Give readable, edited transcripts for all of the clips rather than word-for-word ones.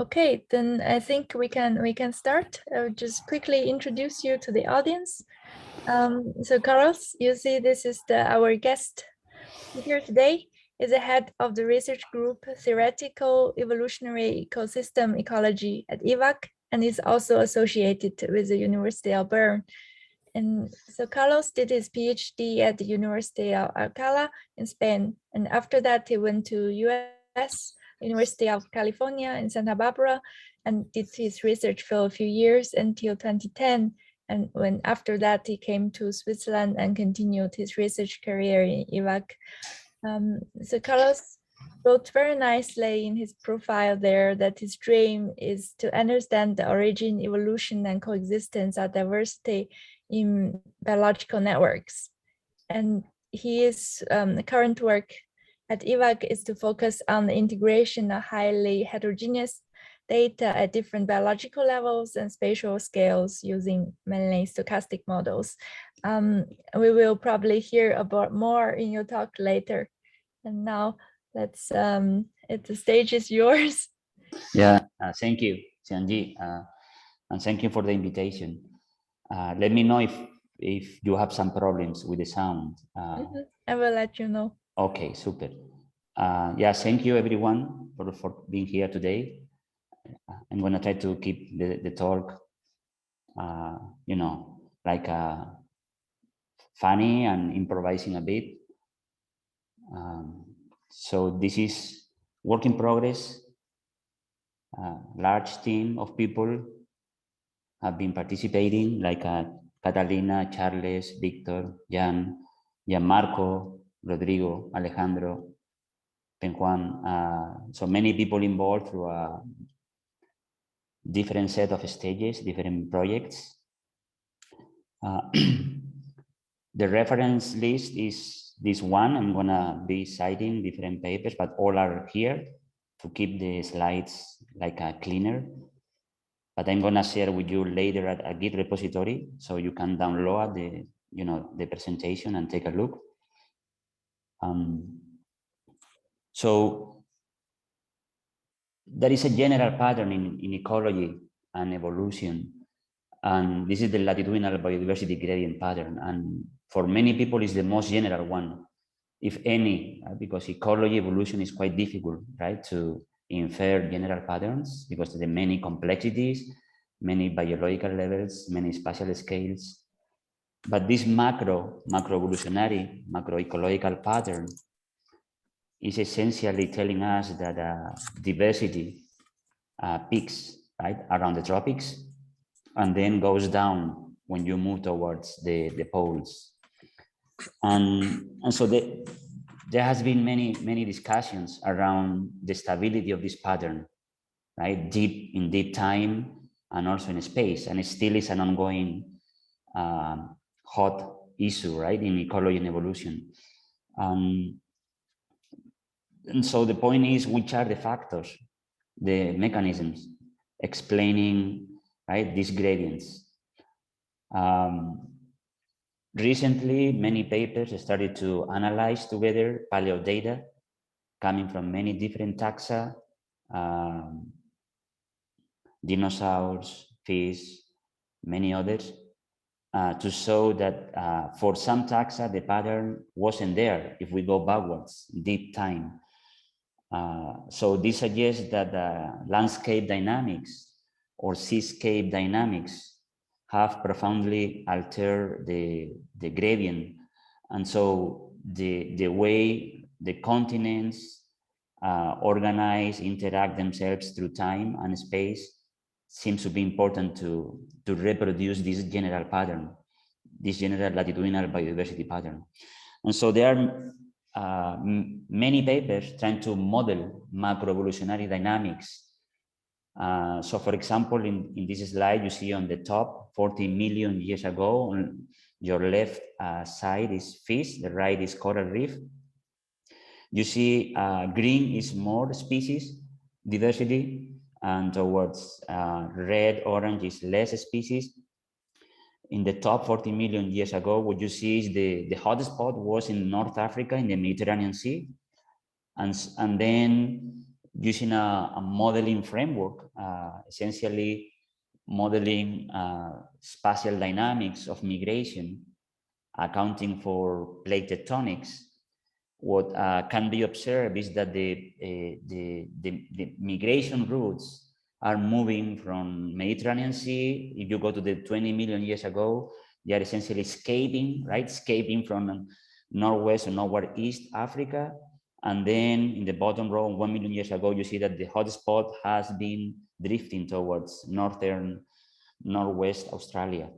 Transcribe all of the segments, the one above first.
Okay, then I think we can start. I'll just quickly introduce you to the audience. So Carlos, you see this is our guest here today is the head of the research group Theoretical Evolutionary Ecosystem Ecology at EAWAG, and is also associated with the University of Bern. And so Carlos did his PhD at the University of Alcalá in Spain, and after that he went to US, University of California in Santa Barbara, and did his research for a few years until 2010. And when after that he came to Switzerland and continued his research career in EAWAG. So Carlos wrote very nicely in his profile there that his dream is to understand the origin, evolution, and coexistence of diversity in biological networks. And his current work at EAWAG is to focus on the integration of highly heterogeneous data at different biological levels and spatial scales using mainly stochastic models. We will probably hear about more in your talk later. And now let's, the stage is yours. Yeah, thank you, Xianji, and thank you for the invitation. Let me know if you have some problems with the sound. I will let you know. Okay, super. Yeah, thank you everyone for being here today. I'm gonna try to keep the talk, you know, like funny and improvising a bit. So this is work in progress. Large team of people have been participating, like Catalina, Charles, Victor, Jan, Gianmarco, Rodrigo, Alejandro, Penjuan. So many people involved through a different set of stages, different projects. The reference list is this one. I'm gonna be citing different papers, but all are here to keep the slides like cleaner. But I'm gonna share with you later at a Git repository, so you can download the presentation and take a look. So there is a general pattern in ecology and evolution, and this is the latitudinal biodiversity gradient pattern. And for many people, it's the most general one, if any, because ecology evolution is quite difficult, right, to infer general patterns because of the many complexities, many biological levels, many spatial scales. But this macroevolutionary, macroecological pattern is essentially telling us that diversity peaks, right, around the tropics and then goes down when you move towards the poles. And so there has been many discussions around the stability of this pattern, right? In deep time and also in space, and it still is an ongoing hot issue, right, in ecology and evolution. And so the point is, which are the factors, the mechanisms explaining, right, these gradients? Recently, many papers started to analyze together paleo data coming from many different taxa, dinosaurs, fish, many others, to show that for some taxa, the pattern wasn't there if we go backwards, deep time. So this suggests that landscape dynamics or seascape dynamics have profoundly altered the gradient. And so the way the continents organize, interact themselves through time and space seems to be important to reproduce this general pattern, this general latitudinal biodiversity pattern. And so there are many papers trying to model macroevolutionary dynamics. So for example, in this slide, you see on the top, 40 million years ago, on your left side is fish, the right is coral reef. You see green is more species diversity, and towards red, orange is less species. In the top 40 million years ago, what you see is the hotspot was in North Africa in the Mediterranean Sea. And then using a modeling framework, essentially modeling spatial dynamics of migration, accounting for plate tectonics. What can be observed is that the migration routes are moving from Mediterranean Sea. If you go to the 20 million years ago, they are essentially escaping, right? Escaping from Northwest or Northeast Africa. And then in the bottom row, 1 million years ago, you see that the hotspot has been drifting towards northern, Northwest Australia.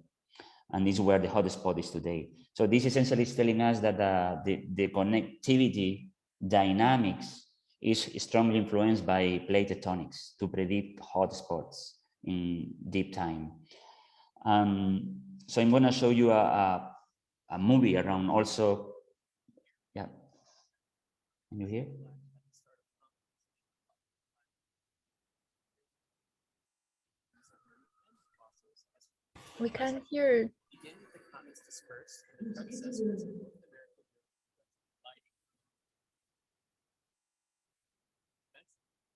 And this is where the hotspot is today. So this essentially is telling us that the connectivity dynamics is strongly influenced by plate tectonics to predict hotspots in deep time. So I'm going to show you a movie around also. Yeah. Can you hear? We can't hear.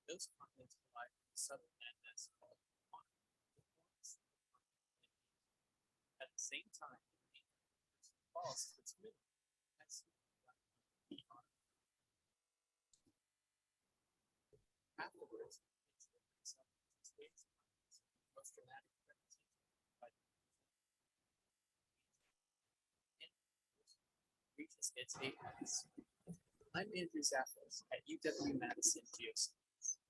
Those continents provide southern landmass called at the same time, falls to its middle. Afterwards, most dramatic reaches its apex. I'm Andrew Zaffos at UW-Madison Geoscience.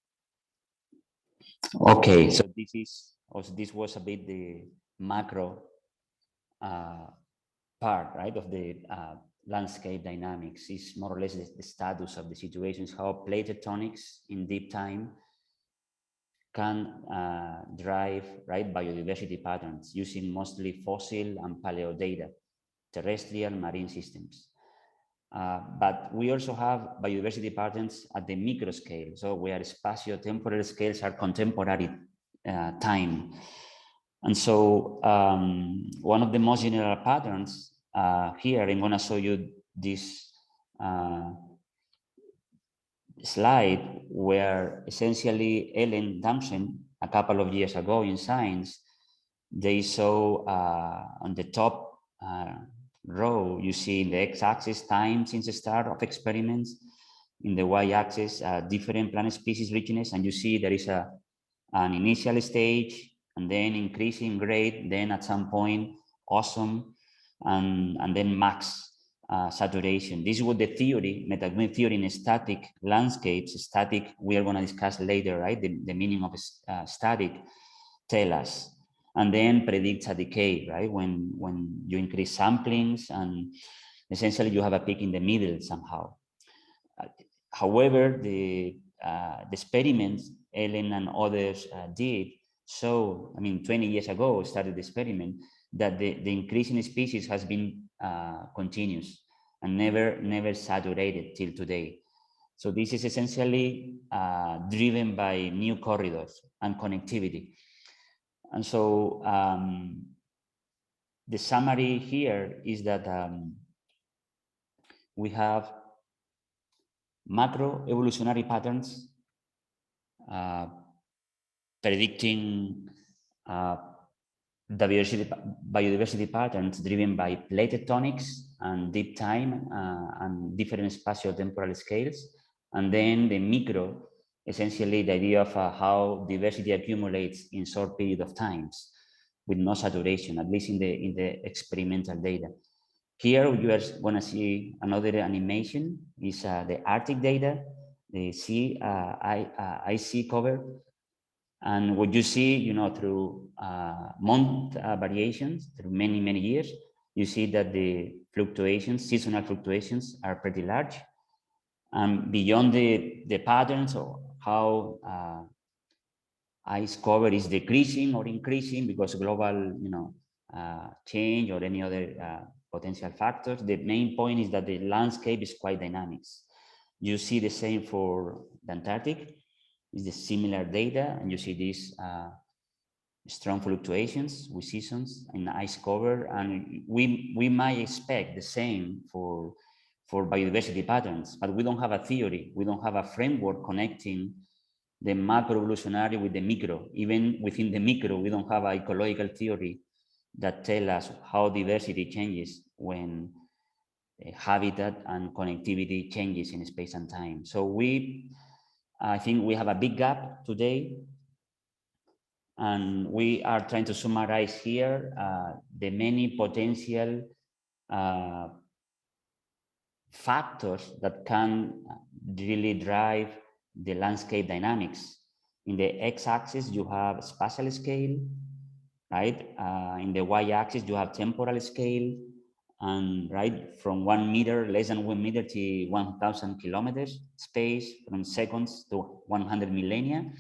Okay, so this was a bit the macro part, right, of the landscape dynamics. Is more or less the status of the situations, how plate tectonics in deep time can drive, right, biodiversity patterns using mostly fossil and paleo data, terrestrial marine systems. But we also have biodiversity patterns at the micro scale, so where spatio-temporal scales are contemporary time. And so one of the most general patterns here, I'm going to show you this slide where essentially Ellen Damson, a couple of years ago in Science, they saw on the top row, you see in the x-axis time since the start of experiments, in the y-axis different plant species richness, and you see there is an initial stage and then increasing grade, then at some point awesome, and then max saturation. This is what the theory, metagreen theory in static landscapes, static, we are going to discuss later, right? The meaning of static tell us, and then predicts a decay, right? When you increase samplings and essentially you have a peak in the middle somehow. However, the experiments Ellen and others did show, I mean, 20 years ago started the experiment, that the increase in species has been continuous and never saturated till today. So this is essentially driven by new corridors and connectivity. And so the summary here is that we have macro evolutionary patterns predicting biodiversity patterns driven by plate tectonics and deep time and different spatio-temporal scales. And then the micro, essentially the idea of how diversity accumulates in short period of times with no saturation, at least in the experimental data. Here you are going to see another animation, is the Arctic data, the sea ice cover. And what you see, you know, through month variations, through many years, you see that the fluctuations, seasonal fluctuations, are pretty large. And beyond the patterns of how ice cover is decreasing or increasing because global, you know, change or any other potential factors, the main point is that the landscape is quite dynamic. You see the same for the Antarctic. Is the similar data, and you see these strong fluctuations with seasons in ice cover, and we might expect the same for biodiversity patterns, but we don't have a theory, we don't have a framework connecting the macro evolutionary with the micro. Even within the micro, we don't have an ecological theory that tell us how diversity changes when habitat and connectivity changes in space and time. So I think we have a big gap today, and we are trying to summarize here the many potential factors that can really drive the landscape dynamics. In the x-axis, you have spatial scale, right? In the y-axis, you have temporal scale, and right from 1 meter, less than 1 meter to 1,000 kilometers space, from seconds to 100 millennia.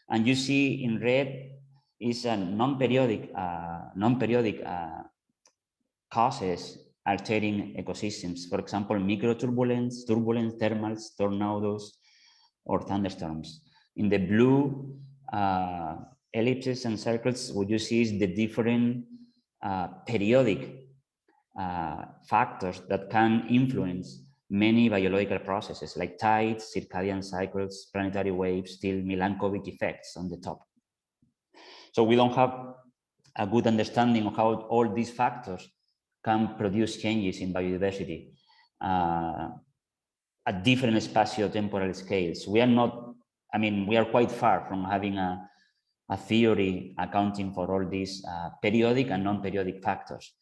And you see in red is a non-periodic causes altering ecosystems. For example, microturbulence, turbulence, thermals, tornadoes, or thunderstorms. In the blue ellipses and circles, what you see is the different periodic factors that can influence many biological processes like tides, circadian cycles, planetary waves, till Milankovitch effects on the top. So we don't have a good understanding of how all these factors can produce changes in biodiversity at different spatio-temporal scales. We are not, I mean, we are quite far from having a theory accounting for all these periodic and non-periodic factors.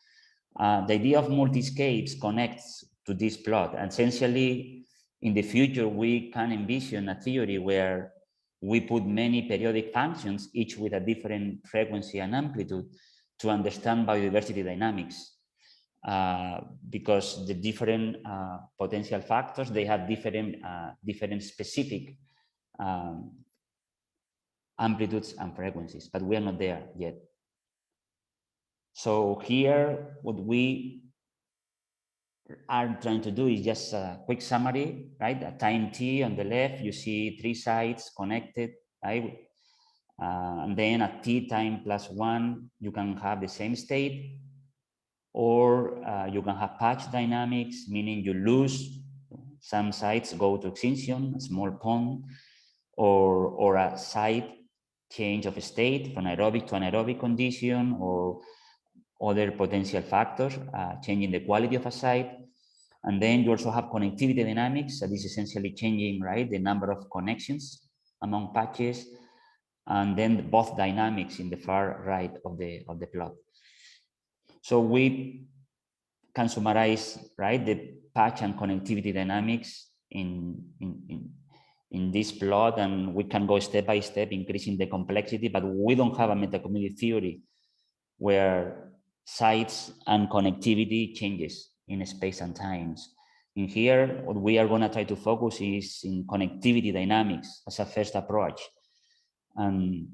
The idea of multiscapes connects to this plot. Essentially, in the future, we can envision a theory where we put many periodic functions, each with a different frequency and amplitude, to understand biodiversity dynamics. Because the different potential factors, they have different specific amplitudes and frequencies, but we are not there yet. So here, what we are trying to do is just a quick summary, right? At time t on the left, you see 3 sites connected, right? And then at t time +1, you can have the same state, or you can have patch dynamics, meaning you lose some sites, go to extinction, a small pond, or a site change of state from aerobic to anaerobic condition, or other potential factors, changing the quality of a site. And then you also have connectivity dynamics, that is essentially changing, right, the number of connections among patches, and then both dynamics in the far right of the plot. So we can summarize, right, the patch and connectivity dynamics in this plot, and we can go step by step, increasing the complexity, but we don't have a metacommunity theory where sites and connectivity changes in space and times. In here, what we are going to try to focus is in connectivity dynamics as a first approach. And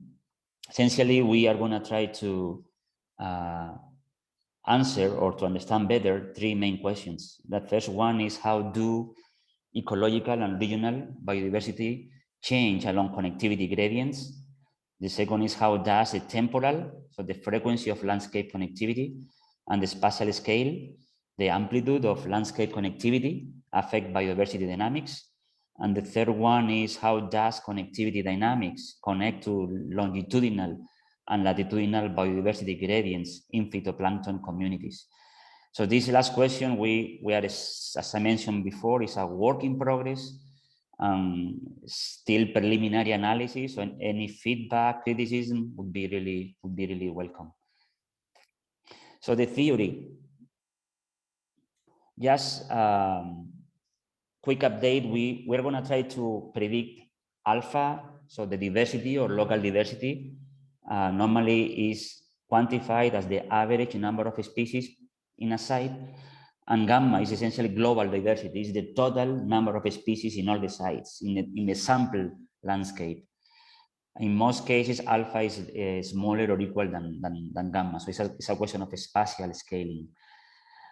essentially, we are going to try to answer or to understand better 3 main questions. The first one is, how do ecological and regional biodiversity change along connectivity gradients? The second is, how does the temporal, so the frequency of landscape connectivity, and the spatial scale, the amplitude of landscape connectivity, affect biodiversity dynamics? And the third one is, how does connectivity dynamics connect to longitudinal and latitudinal biodiversity gradients in phytoplankton communities? So this last question, we are, as I mentioned before, is a work in progress. Still preliminary analysis, and any feedback, criticism would be really welcome. So the theory, just quick update, we're going to try to predict alpha, so the diversity or local diversity normally is quantified as the average number of species in a site. And gamma is essentially global diversity, is the total number of species in all the sites in the sample landscape. In most cases, alpha is smaller or equal than gamma, so it's a question of spatial scaling.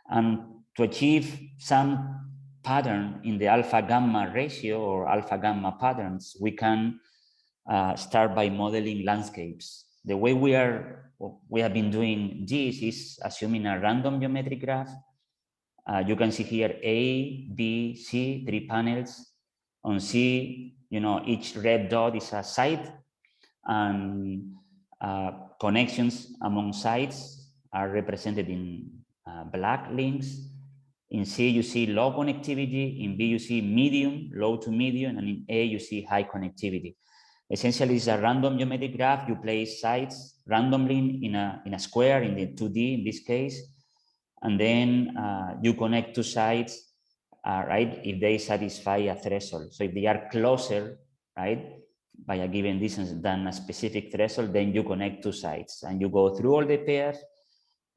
And to achieve some pattern in the alpha-gamma ratio or alpha-gamma patterns, we can start by modeling landscapes. The way we have been doing this is assuming a random geometric graph. You can see here A, B, C, 3 panels. On C, each red dot is a site, and connections among sites are represented in black links. In C, you see low connectivity. In B, you see medium, low to medium. And in A, you see high connectivity. Essentially, it's a random geometric graph. You place sites randomly in a square, in the 2D in this case. And then you connect two sites, right, if they satisfy a threshold. So if they are closer, right, by a given distance than a specific threshold, then you connect two sites. And you go through all the pairs.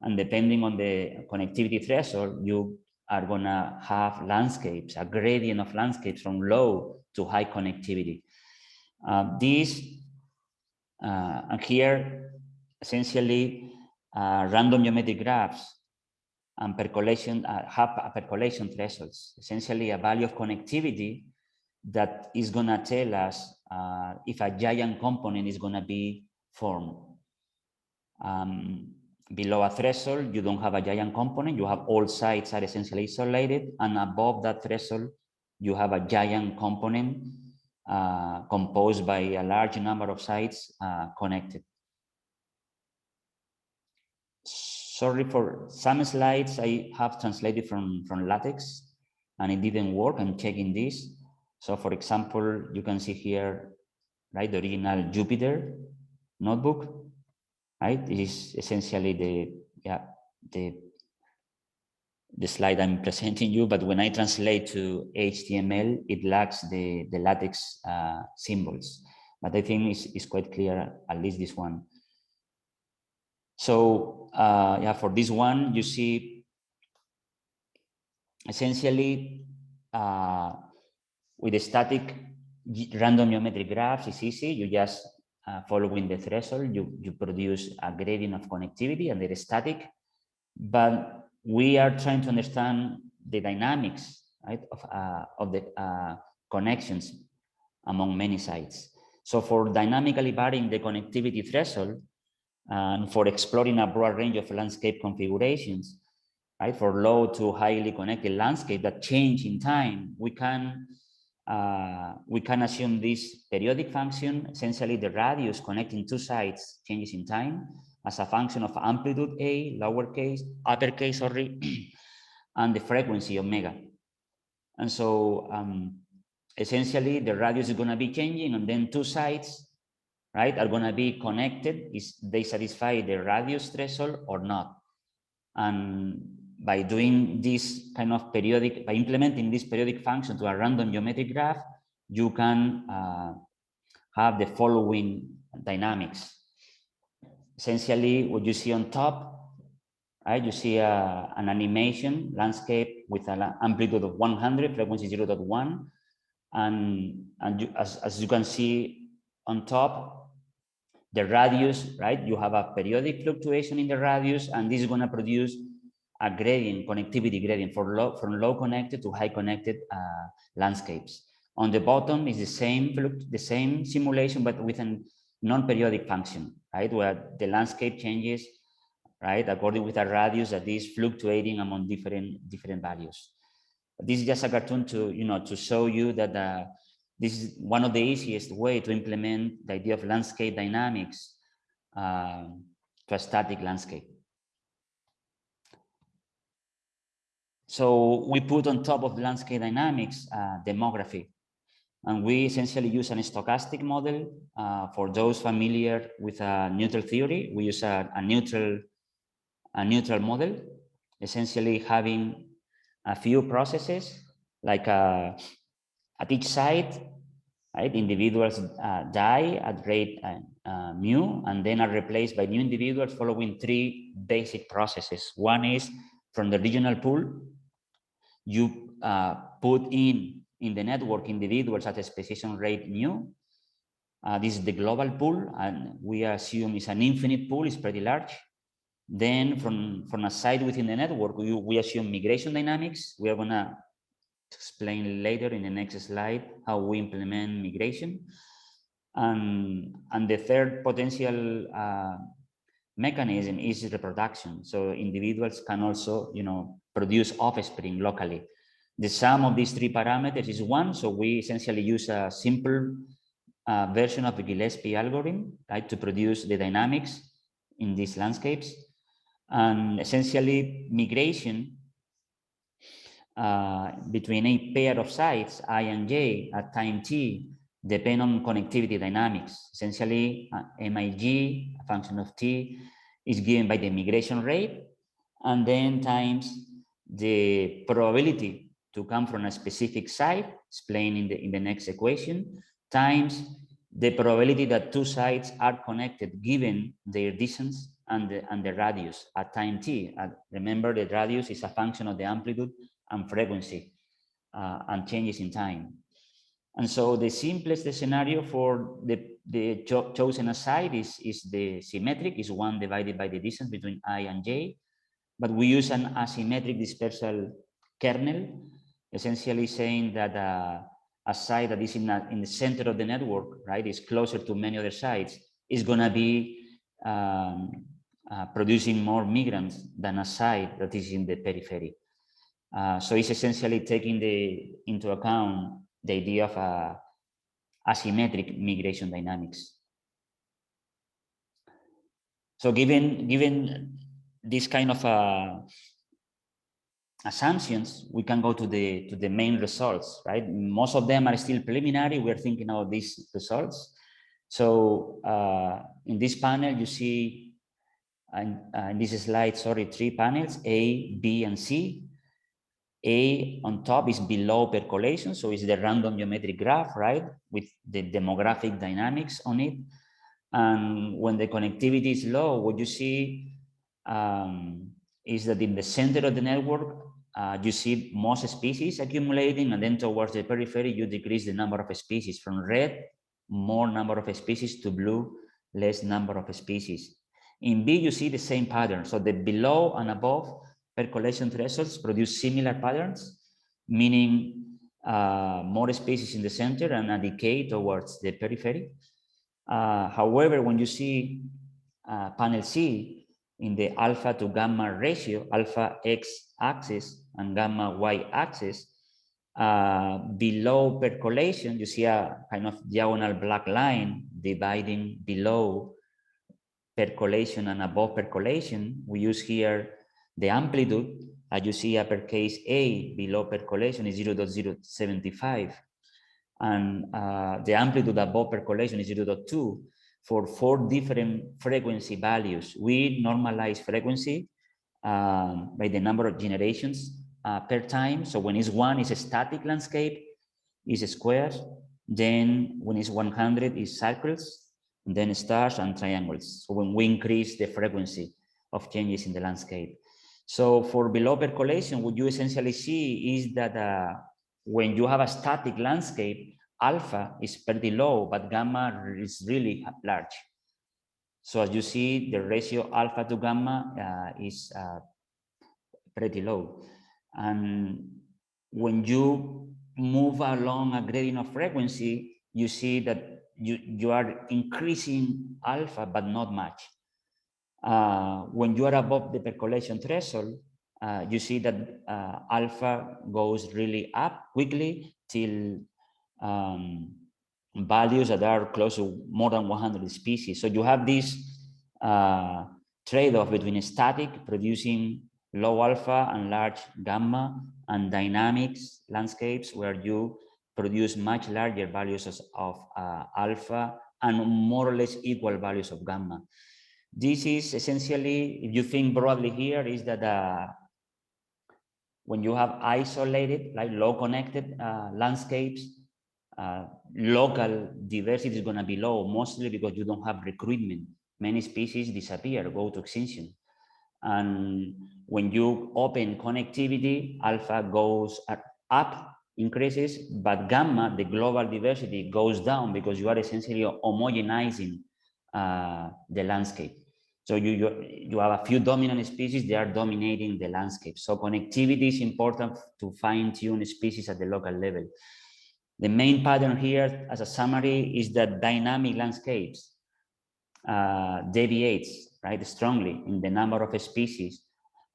And depending on the connectivity threshold, you are going to have landscapes, a gradient of landscapes from low to high connectivity. And here, essentially, random geometric graphs and percolation have a percolation thresholds, essentially a value of connectivity that is going to tell us if a giant component is going to be formed. Below a threshold, you don't have a giant component. You have all sites are essentially isolated, and above that threshold, you have a giant component composed by a large number of sites connected. Sorry for some slides I have translated from LaTeX, and it didn't work. I'm checking this. So for example, you can see here, right, the original Jupyter notebook, right? This is essentially the slide I'm presenting you, but when I translate to HTML, it lacks the LaTeX symbols. But I think it's quite clear, at least this one. So yeah, for this one, you see essentially with the static random geometric graphs, it's easy. You just following the threshold, you produce a gradient of connectivity, and they're static. But we are trying to understand the dynamics, right, of the connections among many sites. So for dynamically varying the connectivity threshold, and for exploring a broad range of landscape configurations, right, for low to highly connected landscape that change in time, we can assume this periodic function, essentially the radius connecting two sites changes in time as a function of amplitude A, lowercase, uppercase, sorry, and the frequency omega. And so essentially the radius is going to be changing, and then two sites, right, are going to be connected if they satisfy the radius threshold or not. And by doing this kind of periodic, by implementing this periodic function to a random geometric graph, you can have the following dynamics. Essentially, what you see on top, right, you see an animation landscape with an amplitude of 100, frequency 0.1. And as you can see on top, the radius, right, you have a periodic fluctuation in the radius, and this is going to produce a gradient, connectivity gradient from low connected to high connected landscapes. On the bottom is the same simulation, but with a non-periodic function, right, where the landscape changes, right, according with a radius that is fluctuating among different values. This is just a cartoon to to show you that this is one of the easiest way to implement the idea of landscape dynamics to a static landscape. So we put on top of the landscape dynamics demography, and we essentially use a stochastic model. For those familiar with neutral theory, we use a neutral model, essentially having a few processes, like at each site, right, individuals die at rate mu, and then are replaced by new individuals following three basic processes. One is from the regional pool. You put in the network individuals at a speciation rate mu. This is the global pool, and we assume it's an infinite pool, it's pretty large. Then from a site within the network, we assume migration dynamics. We are going to explain later in the next slide how we implement migration. And the third potential mechanism is reproduction. So individuals can also, produce offspring locally. The sum of these three parameters is 1. So we essentially use a simple version of the Gillespie algorithm, right, to produce the dynamics in these landscapes. And essentially migration between a pair of sites, I and J, at time t, depend on connectivity dynamics. Essentially, MIG, a function of t, is given by the migration rate, and then times the probability to come from a specific site, explained in the next equation, times the probability that two sites are connected given their distance and the radius at time t. Remember, the radius is a function of the amplitude and frequency and changes in time. And so the simplest scenario for the chosen site is the symmetric, is 1 divided by the distance between I and J. But we use an asymmetric dispersal kernel, essentially saying that a site that is in the center of the network, right, is closer to many other sites, is going to be producing more migrants than a site that is in the periphery. So it's essentially taking into account the idea of asymmetric migration dynamics. So given this kind of assumptions, we can go to the main results, right? Most of them are still preliminary. We're thinking about these results. So in this panel, you see, in this slide, sorry, 3 panels, A, B, and C. A on top is below percolation, so it's the random geometric graph, right, with the demographic dynamics on it. And when the connectivity is low, what you see is that in the center of the network, you see most species accumulating, and then towards the periphery, you decrease the number of species from red, more number of species, to blue, less number of species. In B, you see the same pattern. So the below and above percolation thresholds produce similar patterns, meaning more species in the center and a decay towards the periphery. However, when you see panel C in the alpha to gamma ratio, alpha x axis and gamma y axis, below percolation, you see a kind of diagonal black line dividing below percolation and above percolation. We use here the amplitude. As you see, uppercase A below percolation is 0.075. And the amplitude above percolation is 0.2 for 4 different frequency values. We normalize frequency by the number of generations per time. So when it's 1, it's a static landscape, is squares. Then when it's 100, is circles, and then stars and triangles. So when we increase the frequency of changes in the landscape. So for below percolation, what you essentially see is that when you have a static landscape, alpha is pretty low, but gamma is really large. So as you see, the ratio alpha to gamma is pretty low. And when you move along a gradient of frequency, you see that you are increasing alpha, but not much. When you are above the percolation threshold, you see that alpha goes really up quickly till values that are close to more than 100 species. So you have this trade-off between static, producing low alpha and large gamma, and dynamics landscapes where you produce much larger values of alpha and more or less equal values of gamma. This is essentially, if you think broadly here, is that when you have isolated, like low connected landscapes, local diversity is going to be low, mostly because you don't have recruitment. Many species disappear, go to extinction. And when you open connectivity, alpha goes up, increases, but gamma, the global diversity, goes down because you are essentially homogenizing the landscape. So you have a few dominant species, they are dominating the landscape. So connectivity is important to fine-tune species at the local level. The main pattern here, as a summary, is that dynamic landscapes deviates, right, strongly in the number of species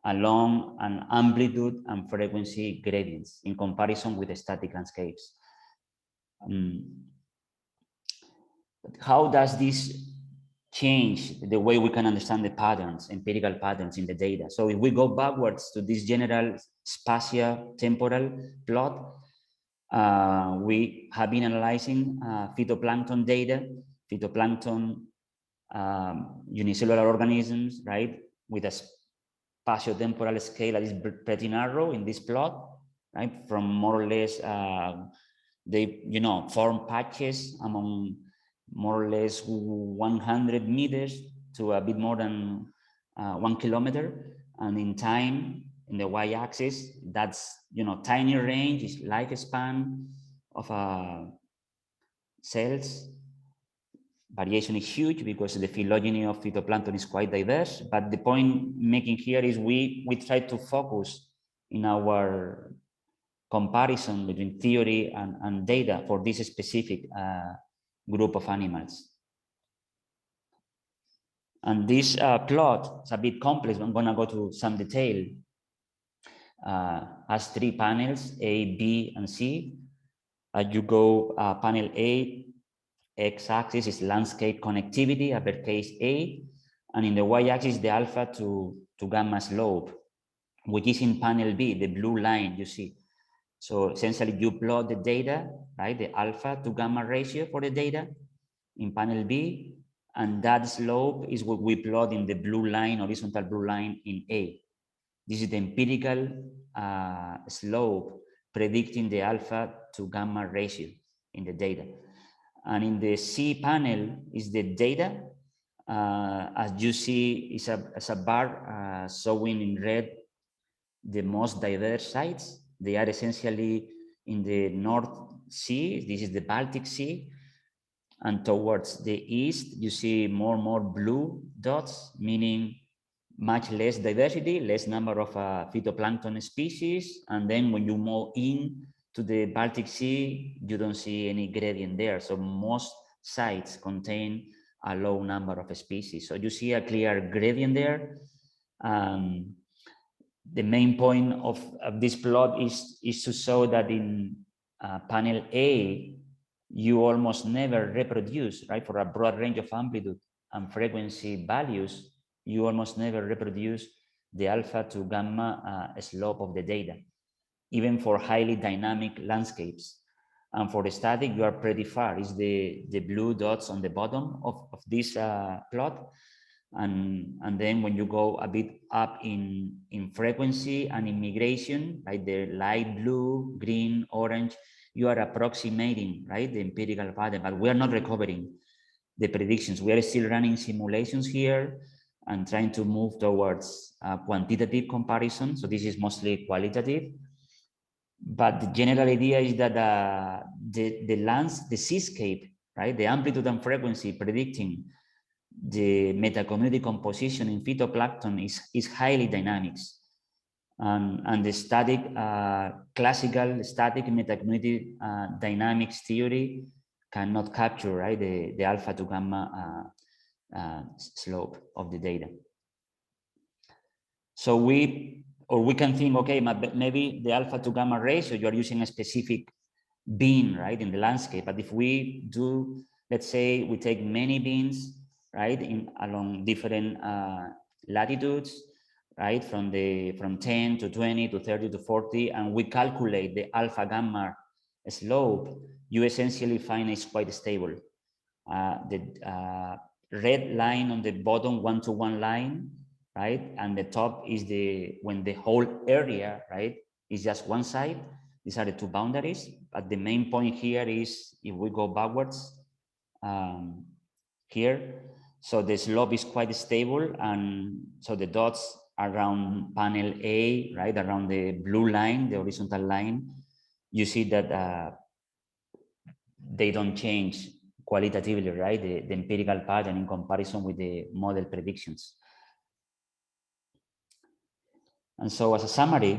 along an amplitude and frequency gradients in comparison with the static landscapes. How does this change the way we can understand the patterns, empirical patterns in the data? So if we go backwards to this general spatio-temporal plot, we have been analyzing phytoplankton data, phytoplankton unicellular organisms, right, with a spatio-temporal scale that is pretty narrow in this plot, right, from more or less, they, form patches among more or less 100 meters to a bit more than 1 kilometer. And in time, in the y-axis, that's, tiny range is lifespan of cells. Variation is huge because the phylogeny of phytoplankton is quite diverse. But the point making here is we try to focus in our comparison between theory and data for this specific group of animals. And this plot is a bit complex. I'm going to go to some detail. Has 3 panels, A, B, and C. You go panel A, x-axis is landscape connectivity, uppercase A, and in the y-axis the alpha to gamma slope, which is in panel B, the blue line you see. So essentially you plot the data, right, the alpha to gamma ratio for the data in panel B, and that slope is what we plot in the blue line, horizontal blue line in A. This is the empirical slope predicting the alpha to gamma ratio in the data. And in the C panel is the data. As you see, is a bar showing in red the most diverse sites. They are essentially in the North Sea. This is the Baltic Sea. And towards the east, you see more and more blue dots, meaning much less diversity, less number of phytoplankton species. And then when you move in to the Baltic Sea, you don't see any gradient there. So most sites contain a low number of species. So you see a clear gradient there. The main point of this plot is to show that in panel A, you almost never reproduce, right? For a broad range of amplitude and frequency values, you almost never reproduce the alpha to gamma slope of the data, even for highly dynamic landscapes. And for the static, you are pretty far. It's the blue dots on the bottom of this plot. And then when you go a bit up in frequency and in migration, like the light blue, green, orange, you are approximating, right, the empirical pattern, but we are not recovering the predictions. We are still running simulations here and trying to move towards quantitative comparison. So this is mostly qualitative. But the general idea is that the seascape, right, the amplitude and frequency predicting the meta-community composition in phytoplankton is highly dynamic. And the static, classical static meta-community dynamics theory cannot capture, right, the alpha to gamma slope of the data. So we can think, okay, maybe the alpha to gamma ratio, you're using a specific bean, right, in the landscape. But if we do, let's say we take many beans, right, along different latitudes, right, from 10 to 20 to 30 to 40, and we calculate the alpha gamma slope, you essentially find it's quite stable. The red line on the bottom, 1-to-1 line, right, and the top is when the whole area, right, is just one side. These are the two boundaries. But the main point here is if we go backwards here, so the slope is quite stable, and so the dots around panel A, right, around the blue line, the horizontal line, you see that they don't change qualitatively, right, the empirical pattern in comparison with the model predictions. And so as a summary,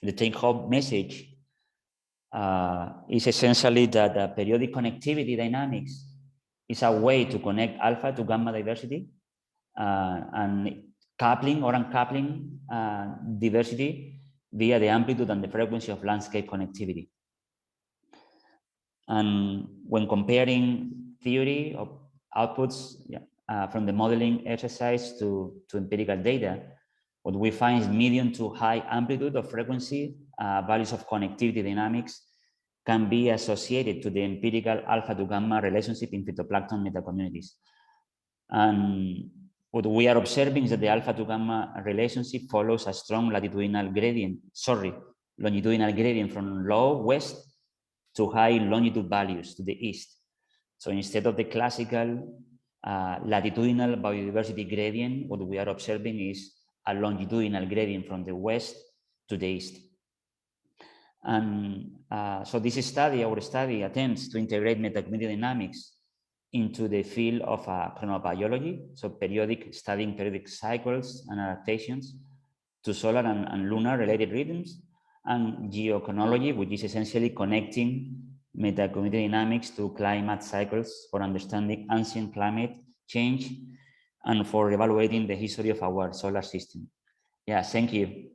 the take-home message is essentially that periodic connectivity dynamics is a way to connect alpha to gamma diversity, and coupling or uncoupling diversity via the amplitude and the frequency of landscape connectivity. And when comparing theory of outputs from the modeling exercise to empirical data, what we find is medium to high amplitude of frequency values of connectivity dynamics can be associated to the empirical alpha to gamma relationship in phytoplankton metacommunities. And what we are observing is that the alpha to gamma relationship follows a strong longitudinal gradient from low west to high longitude values to the east. So instead of the classical latitudinal biodiversity gradient, what we are observing is a longitudinal gradient from the west to the east. And so this study, our study, attempts to integrate metacommunity dynamics into the field of chronobiology, so studying periodic cycles and adaptations to solar and lunar related rhythms, and geochronology, which is essentially connecting metacommunity dynamics to climate cycles for understanding ancient climate change and for evaluating the history of our solar system. Yeah, thank you.